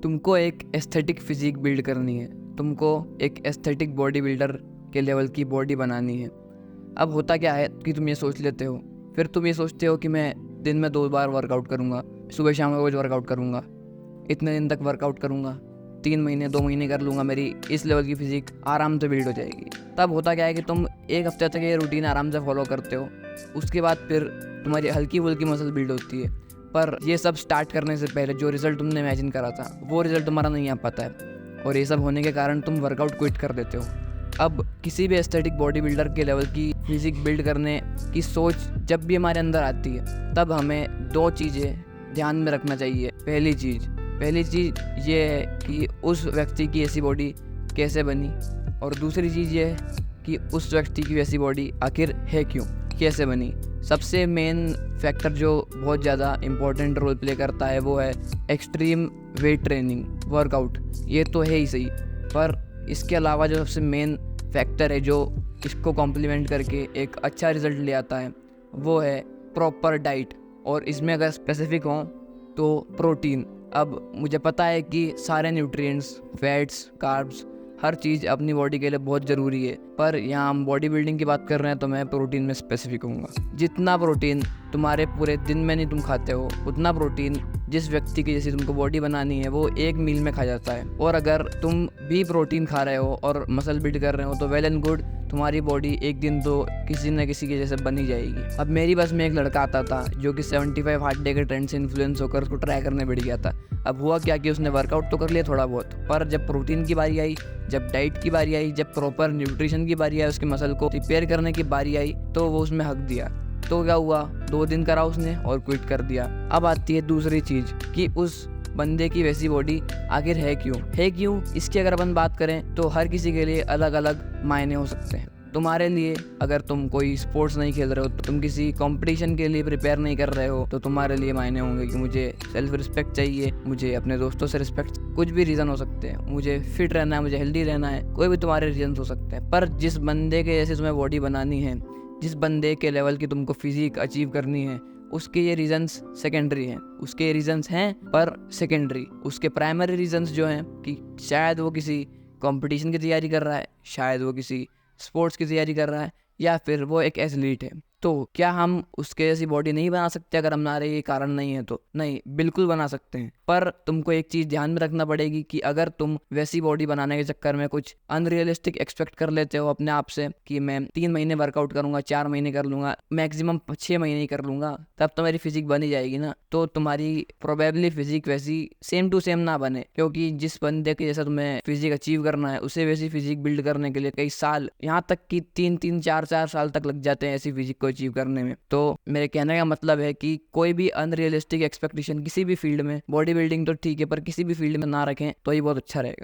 तुमको एक aesthetic physique build करनी है, तुमको एक एस्थेटिक बॉडी बिल्डर के लेवल की बॉडी बनानी है। अब होता क्या है कि तुम ये सोच लेते हो, फिर तुम ये सोचते हो कि मैं दिन में 2 बार वर्कआउट करूँगा, सुबह शाम रोज़ वर्कआउट करूँगा, इतने दिन तक वर्कआउट करूँगा, 3 महीने 2 महीने कर लूँगा, मेरी इस लेवल की फिजिक आराम से बिल्ड हो जाएगी। तब होता क्या है कि तुम 1 हफ्ते तक ये रूटीन आराम से फॉलो करते हो, उसके बाद फिर तुम्हारी हल्की फुल्की मसल बिल्ड होती है। पर ये सब स्टार्ट करने से पहले जो रिज़ल्ट तुमने इमेजिन करा था वो रिज़ल्ट तुम्हारा नहीं आ पाता है, और ये सब होने के कारण तुम वर्कआउट क्विट कर देते हो। अब किसी भी एस्थेटिक बॉडी बिल्डर के लेवल की फिजिक बिल्ड करने की सोच जब भी हमारे अंदर आती है, तब हमें 2 चीज़ें ध्यान में रखना चाहिए। पहली चीज़ ये है कि उस व्यक्ति की ऐसी बॉडी कैसे बनी, और दूसरी चीज़ ये है कि उस व्यक्ति की वैसी बॉडी आखिर है क्यों, कैसे बनी। सबसे मेन फैक्टर जो बहुत ज़्यादा इम्पोर्टेंट रोल प्ले करता है वो है एक्सट्रीम वेट ट्रेनिंग, वर्कआउट। ये तो है ही सही, पर इसके अलावा जो सबसे मेन फैक्टर है जो इसको कॉम्प्लीमेंट करके एक अच्छा रिज़ल्ट ले आता है वो है प्रॉपर डाइट, और इसमें अगर स्पेसिफिक हों तो प्रोटीन। अब मुझे पता है कि सारे न्यूट्रिएंट्स, फैट्स, कार्ब्स, हर चीज़ अपनी बॉडी के लिए बहुत ज़रूरी है, पर यहाँ हम बॉडी बिल्डिंग की बात कर रहे हैं तो मैं प्रोटीन में स्पेसिफिक हूँगा। जितना प्रोटीन तुम्हारे पूरे दिन में नहीं तुम खाते हो, उतना प्रोटीन जिस व्यक्ति की जैसी तुमको बॉडी बनानी है वो एक मील में खा जाता है। और अगर तुम भी प्रोटीन खा रहे हो और मसल बिल्ड कर रहे हो तो वेल एंड गुड, तुम्हारी बॉडी एक दिन तो किसी न किसी के जैसे बनी जाएगी। अब मेरी बस में एक लड़का आता था जो कि 75 हार्ड डे के ट्रेंड से इन्फ्लुएंस होकर उसको ट्राई करने बैठ गया था। अब हुआ क्या कि उसने वर्कआउट तो कर लिया थोड़ा बहुत, पर जब प्रोटीन की बारी आई, जब डाइट की बारी आई, जब प्रॉपर न्यूट्रिशन की बारी आई, उसके मसल को रिपेयर करने की बारी आई, तो वो उसमें हक दिया। तो क्या हुआ, 2 दिन करा उसने और क्विट कर दिया। अब आती है दूसरी चीज़ कि उस बंदे की वैसी बॉडी आखिर है क्यों। इसकी अगर अपन बात करें तो हर किसी के लिए अलग अलग मायने हो सकते हैं। तुम्हारे लिए अगर तुम कोई स्पोर्ट्स नहीं खेल रहे हो, तुम किसी कंपटीशन के लिए प्रिपेयर नहीं कर रहे हो, तो तुम्हारे लिए मायने होंगे कि मुझे सेल्फ रिस्पेक्ट चाहिए, मुझे अपने दोस्तों से रिस्पेक्ट, कुछ भी रीज़न हो सकते हैं, मुझे फिट रहना है, मुझे हेल्दी रहना है, कोई भी तुम्हारे रीजन हो सकते हैं। पर जिस बंदे के जैसे तुम्हें बॉडी बनानी है, जिस बंदे के लेवल की तुमको फिजिक अचीव करनी है, उसके ये रीजंस सेकेंडरी हैं। उसके रीजंस हैं पर सेकेंडरी। उसके प्राइमरी रीजंस जो हैं कि शायद वो किसी कंपटीशन की तैयारी कर रहा है, शायद वो किसी स्पोर्ट्स की तैयारी कर रहा है, या फिर वो एक एथलीट है। तो क्या हम उसके जैसी बॉडी नहीं बना सकते अगर हमारे ये कारण नहीं है तो? नहीं, बिल्कुल बना सकते हैं। पर तुमको एक चीज़ ध्यान में रखना पड़ेगी कि अगर तुम वैसी बॉडी बनाने के चक्कर में कुछ अनरियलिस्टिक एक्सपेक्ट कर लेते हो अपने आप से कि मैं 3 महीने वर्कआउट करूंगा, 4 महीने कर लूंगा, मैक्सिमम 6 महीने ही कर लूंगा, तब तो मेरी फिजिक बनी जाएगी ना। तो तुम्हारी प्रोबेबली फिजिक वैसी सेम टू सेम ना बने, क्योंकि जिस बंदे के जैसा तुम्हें फिजिक अचीव करना है उसे वैसी फिजिक बिल्ड करने के लिए कई साल, यहाँ तक कि 3-3, 4-4 साल तक लग जाते हैं ऐसी फिजिक को अचीव करने में। तो मेरे कहने का मतलब है कि कोई भी अनरियलिस्टिक एक्सपेक्टेशन किसी भी फील्ड में, बॉडी बिल्डिंग तो ठीक है, पर किसी भी फील्ड में ना रखें तो ये बहुत अच्छा रहेगा।